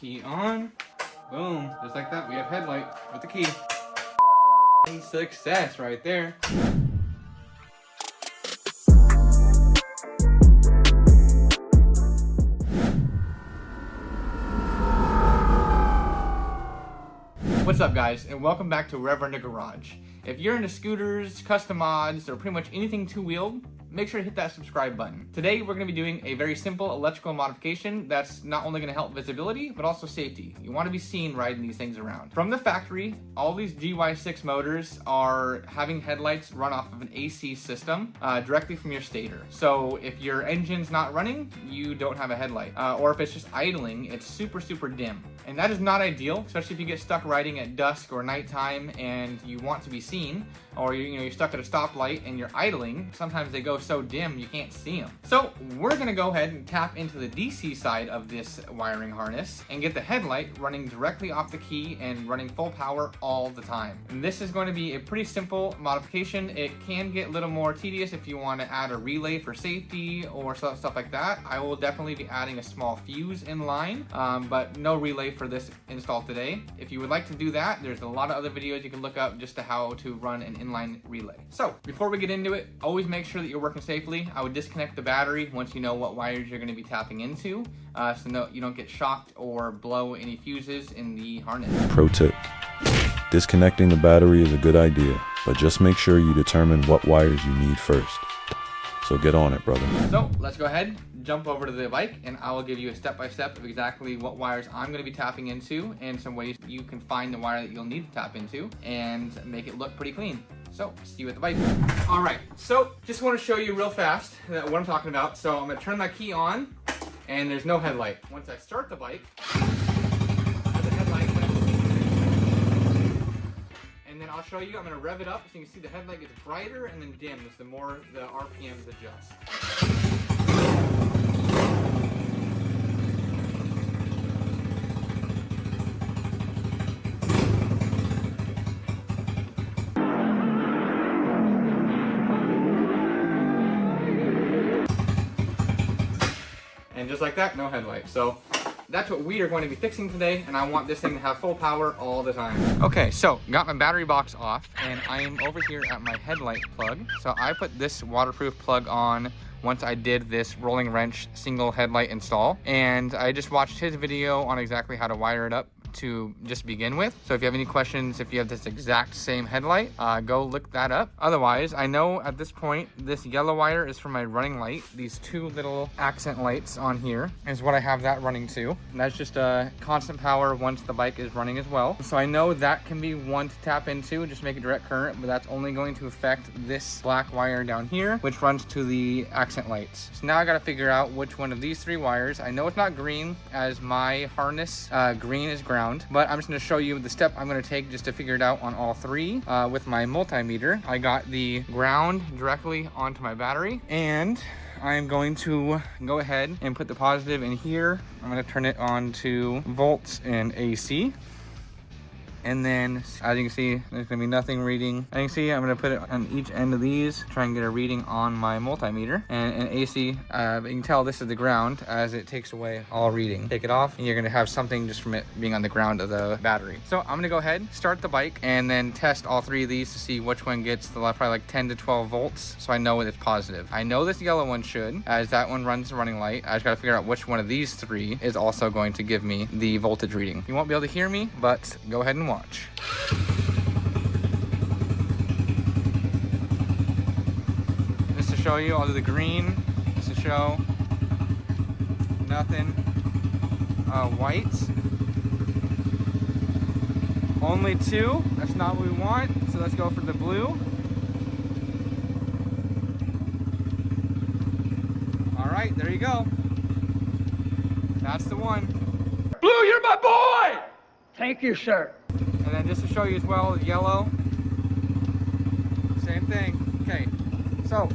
Key on. Boom. Just like that, we have headlight with the key. Success right there. What's up guys, and welcome back to Wherever in the Garage. If you're into scooters, custom mods, or pretty much anything two-wheeled, make sure to hit that subscribe button. Today we're going to be doing a very simple electrical modification that's not only going to help visibility, but also safety. You want to be seen riding these things around. From the factory, all these GY6 motors are having headlights run off of an AC system directly from your stator. So if your engine's not running, you don't have a headlight. Or if it's just idling, it's super dim. And that is not ideal, especially if you get stuck riding at dusk or nighttime and you want to be seen, or you're stuck at a stoplight and you're idling. Sometimes they go so dim you can't see them. So we're gonna go ahead and tap into the DC side of this wiring harness and get the headlight running directly off the key and running full power all the time. And this is going to be a pretty simple modification. It can get a little more tedious if you want to add a relay for safety or stuff like that. I will definitely be adding a small fuse in line, but no relay for this install today. If you would like to do that, there's a lot of other videos you can look up just to how to run an inline relay. So before we get into it, always make sure that you're working safely. I would disconnect the battery once you know what wires you're going to be tapping into, so you don't get shocked or blow any fuses in the harness. Pro tip: disconnecting the battery is a good idea, but just make sure you determine what wires you need first. So get on it, brother. So let's go ahead, jump over to the bike, and I will give you a step-by-step of exactly what wires I'm going to be tapping into and some ways you can find the wire that you'll need to tap into and make it look pretty clean. So see you at the bike. All right, so just want to show you real fast what I'm talking about. So I'm going to turn my key on and there's no headlight. Once I start the bike, the headlight went. And then I'll show you, I'm going to rev it up so you can see the headlight gets brighter and then dims the more the RPMs adjust. And just like that, no headlight. So that's what we are going to be fixing today, and I want this thing to have full power all the time. Okay, so got my battery box off, and I am over here at my headlight plug. So I put this waterproof plug on once I did this rolling wrench single headlight install, and I just watched his video on exactly how to wire it up to just begin with. So if you have any questions, if you have this exact same headlight, go look that up. Otherwise, I know at this point this yellow wire is for my running light. These two little accent lights on here is what I have that running to, and that's just a constant power once the bike is running as well. So I know that can be one to tap into, just make a direct current, but that's only going to affect this black wire down here, which runs to the accent lights. So now I got to figure out which one of these three wires. I know it's not green, as my harness green is ground, but I'm just going to show you the step I'm going to take just to figure it out on all three. With my multimeter, I got the ground directly onto my battery, and I'm going to go ahead and put the positive in here. I'm going to turn it on to volts and AC. And then, as you can see, there's gonna be nothing reading. As you can see, I'm gonna put it on each end of these, try and get a reading on my multimeter. And AC, but you can tell this is the ground as it takes away all reading. Take it off, and you're gonna have something just from it being on the ground of the battery. So I'm gonna go ahead, start the bike, and then test all three of these to see which one gets the probably like 10 to 12 volts, so I know it's positive. I know this yellow one should, as that one runs the running light. I just gotta figure out which one of these three is also going to give me the voltage reading. You won't be able to hear me, but go ahead and watch. Just to show you, I'll do the green, just to show nothing. White, only two, that's not what we want, so let's go for the blue. All right, there you go. That's the one. Blue, you're my boy! Thank you, sir. And then just to show you as well, yellow, same thing. Okay, so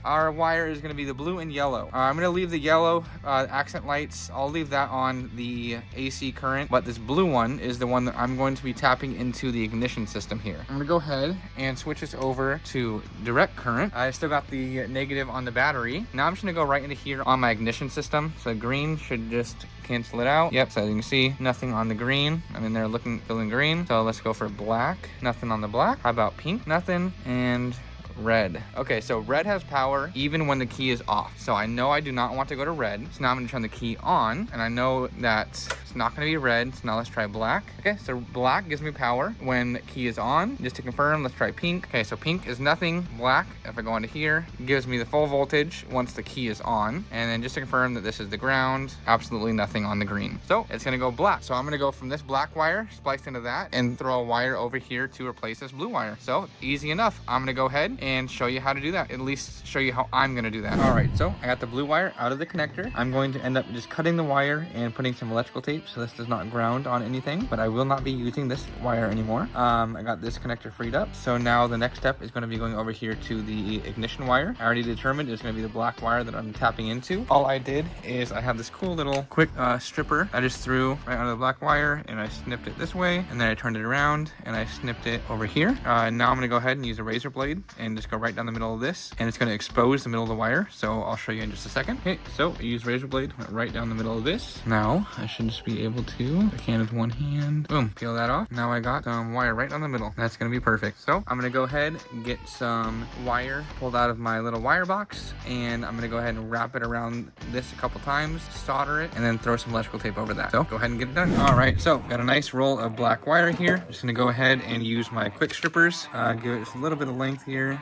our wire is gonna be the blue and yellow. I'm gonna leave the yellow accent lights. I'll leave that on the AC current, but this blue one is the one that I'm going to be tapping into the ignition system here. I'm gonna go ahead and switch this over to direct current. I still got the negative on the battery. Now I'm just gonna go right into here on my ignition system. So green should just cancel it out. Yep, so you can see nothing on the green. I'm in there feeling green. So let's go for black. Nothing on the black. How about pink? Nothing. And red. Okay, so red has power even when the key is off. So I know I do not want to go to red. So now I'm gonna turn the key on, and I know that it's not gonna be red. So now let's try black. Okay, so black gives me power when the key is on. Just to confirm, let's try pink. Okay, so pink is nothing. Black, if I go into here, gives me the full voltage once the key is on. And then just to confirm that this is the ground, absolutely nothing on the green. So it's gonna go black. So I'm gonna go from this black wire, spliced into that, and throw a wire over here to replace this blue wire. So easy enough. I'm gonna go ahead and show you how to do that. At least show you how I'm gonna do that. All right, so I got the blue wire out of the connector. I'm going to end up just cutting the wire and putting some electrical tape so this does not ground on anything, but I will not be using this wire anymore. I got this connector freed up. So now the next step is gonna be going over here to the ignition wire. I already determined it's gonna be the black wire that I'm tapping into. All I did is I have this cool little quick stripper I just threw right onto the black wire, and I snipped it this way, and then I turned it around and I snipped it over here. Now I'm gonna go ahead and use a razor blade and just go right down the middle of this, and it's going to expose the middle of the wire, so I'll show you in just a second. Okay, so I use razor blade, went right down the middle of this. Now I should just be able to, I can with one hand, boom, peel that off. Now I got some wire right down the middle. That's going to be perfect. So I'm going to go ahead and get some wire pulled out of my little wire box, and I'm going to go ahead and wrap it around this a couple times, solder it, and then throw some electrical tape over that. So go ahead and get it done. All right, so got a nice roll of black wire here. I'm just going to go ahead and use my quick strippers, give it just a little bit of length here.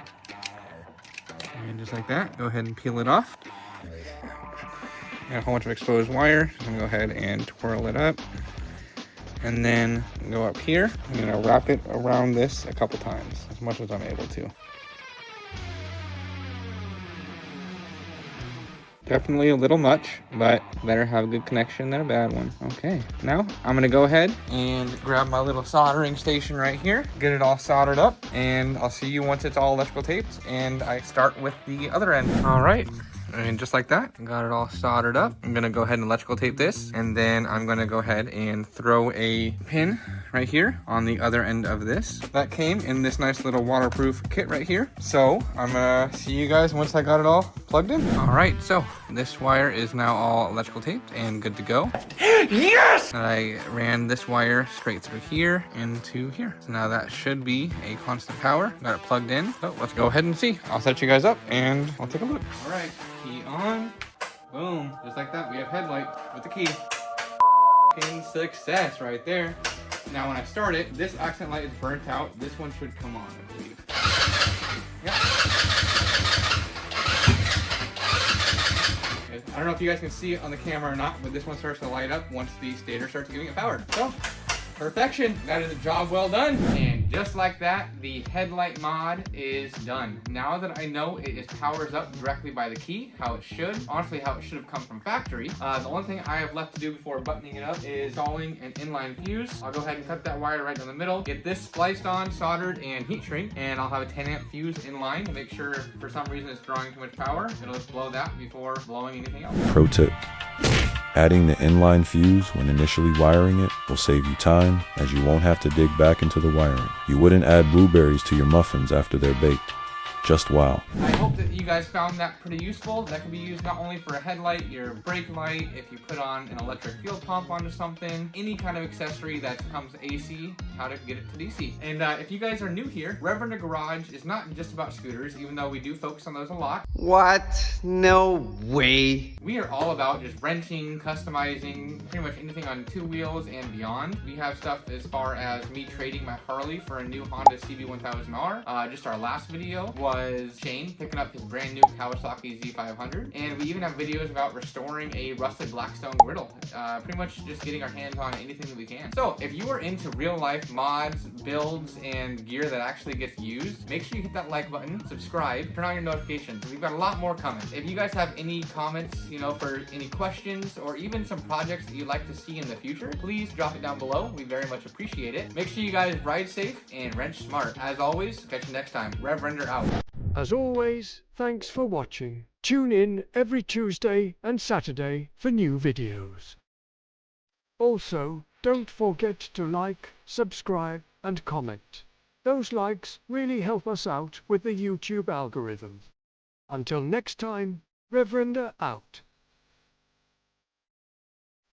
And just like that, go ahead and peel it off. Got a whole bunch of exposed wire. I'm gonna go ahead and twirl it up. And then go up here. I'm gonna wrap it around this a couple times, as much as I'm able to. Definitely a little much, but better have a good connection than a bad one. Okay, now I'm gonna go ahead and grab my little soldering station right here, get it all soldered up, and I'll see you once it's all electrical taped and I start with the other end. All right. And just like that, got it all soldered up. I'm gonna go ahead and electrical tape this, and then I'm gonna go ahead and throw a pin right here on the other end of this. That came in this nice little waterproof kit right here. So I'm gonna see you guys once I got it all plugged in. All right, so this wire is now all electrical taped and good to go. Yes! I ran this wire straight through here into here. So now that should be a constant power. Got it plugged in. So let's go ahead and see. I'll set you guys up and I'll take a look. All right. Key on, boom, just like that, we have headlight with the key. Fucking success right there. Now when I start it, this accent light is burnt out. This one should come on, I believe. Yep. Okay. I don't know if you guys can see it on the camera or not, but this one starts to light up once the stator starts giving it power. So, perfection. That is a job well done. And just like that, the headlight mod is done. Now that I know it is powers up directly by the key, how it should, honestly how it should have come from factory, the only thing I have left to do before buttoning it up is installing an inline fuse. I'll go ahead and cut that wire right down the middle, get this spliced on, soldered, and heat shrink, and I'll have a 10 amp fuse in line to make sure if for some reason it's drawing too much power, it'll just blow that before blowing anything else. Pro tip. Adding the inline fuse when initially wiring it will save you time, as you won't have to dig back into the wiring. You wouldn't add blueberries to your muffins after they're baked. Just wow. I hope that you guys found that pretty useful. That can be used not only for a headlight, your brake light, if you put on an electric fuel pump onto something, any kind of accessory that comes AC, how to get it to DC. And if you guys are new here, Rev Render Garage is not just about scooters, even though we do focus on those a lot. What? No way. We are all about just wrenching, customizing, pretty much anything on two wheels and beyond. We have stuff as far as me trading my Harley for a new Honda CB1000R. Just our last video was Shane picking up his brand new Kawasaki Z500, and we even have videos about restoring a rusted Blackstone griddle. Pretty much just getting our hands on anything that we can. So if you are into real life mods, builds, and gear that actually gets used, make sure you hit that like button, subscribe, turn on your notifications. We've got a lot more coming. If you guys have any comments, for any questions or even some projects that you'd like to see in the future, please drop it down below. We very much appreciate it. Make sure you guys ride safe and wrench smart. As always, catch you next time. Rev Render out. As always, thanks for watching. Tune in every Tuesday and Saturday for new videos. Also, don't forget to like, subscribe, and comment. Those likes really help us out with the YouTube algorithm. Until next time, Reverenda out.